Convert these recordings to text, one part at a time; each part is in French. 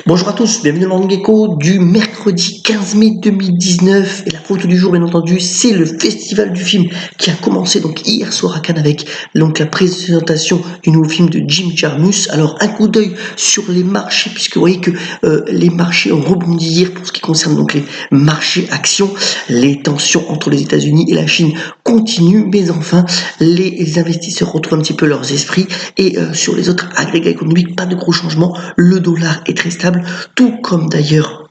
Bonjour à tous, bienvenue dans Gecko du mercredi 15 mai 2019 et la photo du jour bien entendu c'est le festival du film qui a commencé donc hier soir à Cannes avec donc la présentation du nouveau film de Jim Jarmusch. Alors un coup d'œil sur les marchés puisque vous voyez que les marchés ont rebondi hier pour ce qui concerne donc les marchés actions. Les tensions entre les États-Unis et la Chine continuent mais enfin les investisseurs retrouvent un petit peu leurs esprits et sur les autres agrégats économiques pas de gros changements. Le dollar est très stable, tout comme d'ailleurs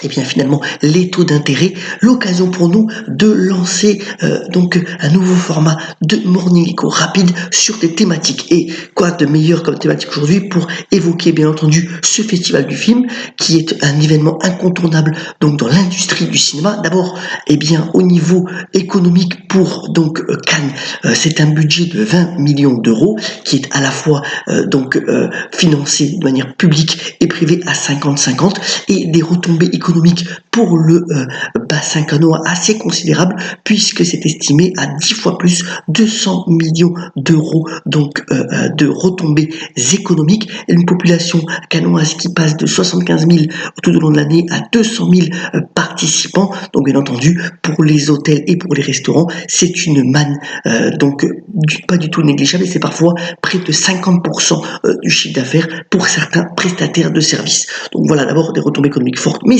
et bien finalement les taux d'intérêt, l'occasion pour nous de lancer donc un nouveau format de Morning Echo rapide sur des thématiques. Et quoi de meilleur comme thématique aujourd'hui pour évoquer bien entendu ce festival du film qui est un événement incontournable donc dans l'industrie du cinéma. D'abord et bien au niveau économique pour donc Cannes, c'est un budget de 20 millions d'euros qui est à la fois financé de manière publique et privée à 50-50 et des retombées économiques pour le bassin cannois assez considérable puisque c'est estimé à 10 fois plus, 200 millions d'euros donc de retombées économiques, une population cannoise qui passe de 75 000 tout au long de l'année à 200 000 participants. Donc bien entendu pour les hôtels et pour les restaurants c'est une manne pas du tout négligeable et c'est parfois près de 50% du chiffre d'affaires pour certains prestataires de services. Donc voilà d'abord des retombées économiques fortes, mais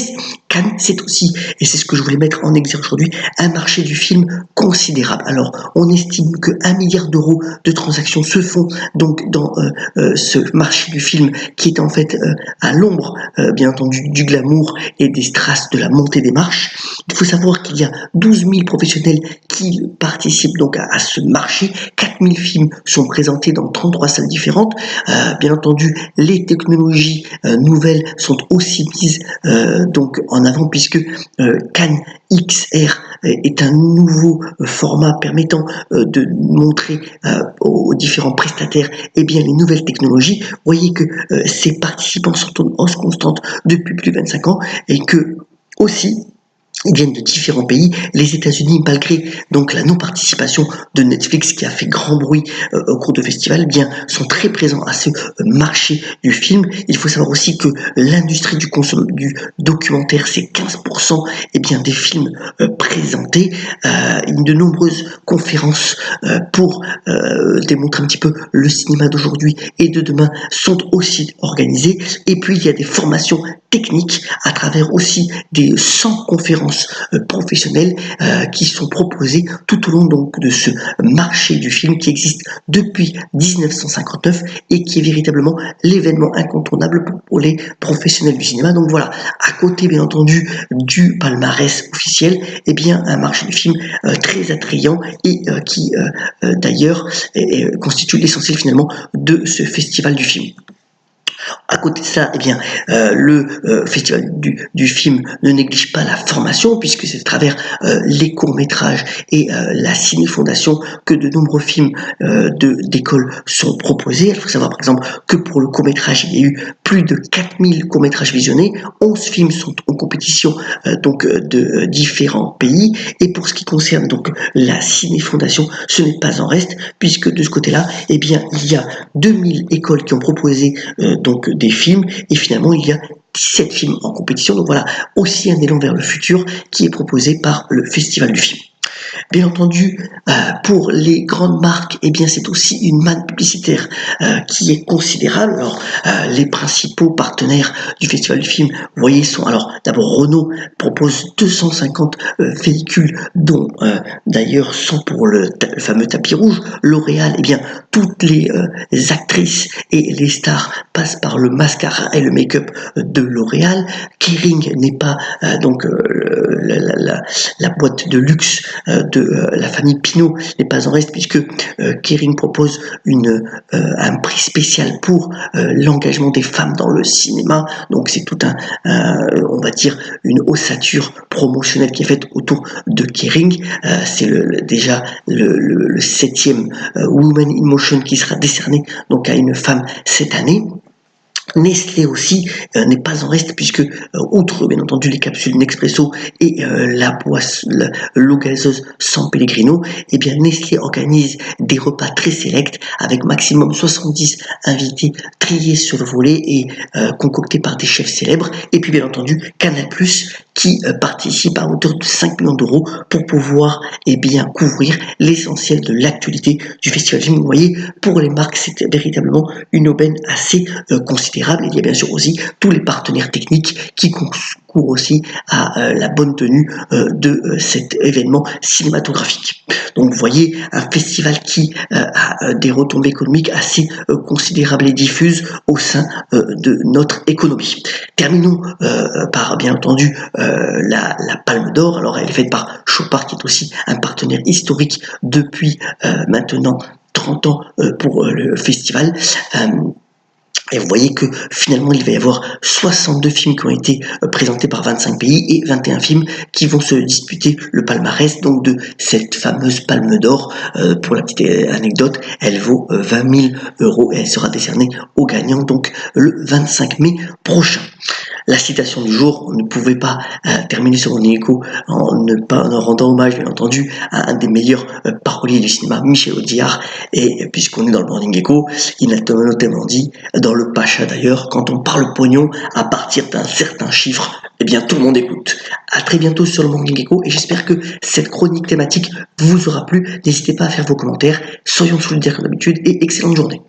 Cannes c'est aussi, et c'est ce que je voulais mettre en exergue aujourd'hui, un marché du film considérable. Alors on estime que 1 milliard d'euros de transactions se font donc dans ce marché du film qui est en fait à l'ombre bien entendu du glamour et des strass de la montée des marches. Il faut savoir qu'il y a 12 000 professionnels qui participent donc à ce marché. 4 000 films sont présentés dans 33 salles différentes. Bien entendu, les technologies nouvelles sont aussi mises donc en avant puisque Cannes XR est un nouveau format permettant de montrer aux différents prestataires bien les nouvelles technologies. Vous voyez que ces participants sont en hausse constante depuis plus de 25 ans et que aussi ils viennent de différents pays. Les États-Unis, malgré donc la non-participation de Netflix qui a fait grand bruit au cours de festival, sont très présents à ce marché du film. Il faut savoir aussi que l'industrie du documentaire, c'est 15% des films présentés. De nombreuses conférences pour démontrer un petit peu le cinéma d'aujourd'hui et de demain sont aussi organisées. Et puis il y a des formations techniques à travers aussi des 100 conférences professionnelles qui sont proposées tout au long donc de ce marché du film qui existe depuis 1959 et qui est véritablement l'événement incontournable pour les professionnels du cinéma. Donc voilà, à côté bien entendu du palmarès officiel, un marché du film très attrayant et qui d'ailleurs constitue l'essentiel finalement de ce festival du film. À côté de ça, le festival du film ne néglige pas la formation puisque c'est à travers les courts-métrages et la Ciné-Fondation que de nombreux films d'école sont proposés. Il faut savoir par exemple que pour le court-métrage, il y a eu plus de 4000 courts-métrages visionnés, 11 films sont en compétition de différents pays et pour ce qui concerne donc la Ciné-Fondation, ce n'est pas en reste puisque de ce côté-là, il y a 2000 écoles qui ont proposé des films et finalement il y a 17 films en compétition. Donc voilà aussi un élan vers le futur qui est proposé par le festival du film. Bien entendu, pour les grandes marques, c'est aussi une manne publicitaire qui est considérable. Alors, les principaux partenaires du Festival du film, vous voyez, sont alors d'abord Renault propose 250 véhicules, dont d'ailleurs 100 pour le fameux tapis rouge. L'Oréal, toutes les actrices et les stars passent par le mascara et le make-up de L'Oréal. Kering n'est pas la boîte de luxe de la famille Pinault n'est pas en reste puisque Kering propose un prix spécial pour l'engagement des femmes dans le cinéma. Donc c'est tout on va dire une ossature promotionnelle qui est faite autour de Kering. C'est déjà le 7e Women in Motion qui sera décerné donc à une femme cette année. Nestlé aussi n'est pas en reste puisque, outre bien entendu les capsules Nespresso et l'eau gazeuse San Pellegrino, eh bien Nestlé organise des repas très sélects avec maximum 70 invités triés sur le volet et concoctés par des chefs célèbres. Et puis bien entendu Canal+ qui participe à hauteur de 5 millions d'euros pour pouvoir couvrir l'essentiel de l'actualité du festival du film. Vous voyez, pour les marques, c'est véritablement une aubaine assez considérable. Il y a bien sûr aussi tous les partenaires techniques qui concourent aussi à la bonne tenue de cet événement cinématographique. Donc vous voyez, un festival qui a des retombées économiques assez considérables et diffuses au sein de notre économie. Terminons par bien entendu la Palme d'Or. Alors elle est faite par Chopard qui est aussi un partenaire historique depuis maintenant 30 ans pour le festival. Et vous voyez que finalement il va y avoir 62 films qui ont été présentés par 25 pays et 21 films qui vont se disputer le palmarès donc de cette fameuse Palme d'Or. Pour la petite anecdote, elle vaut 20 000 euros et elle sera décernée aux gagnants donc le 25 mai prochain. La citation du jour, on ne pouvait pas terminer ce Morning Echo en rendant hommage bien entendu à un des meilleurs paroliers du cinéma, Michel Audiard, et puisqu'on est dans le Morning Echo, il a notamment dit, dans le Pacha d'ailleurs, quand on parle pognon à partir d'un certain chiffre, eh bien tout le monde écoute. À très bientôt sur le Morning Echo et j'espère que cette chronique thématique vous aura plu. N'hésitez pas à faire vos commentaires, soyons solidaires comme d'habitude et excellente journée.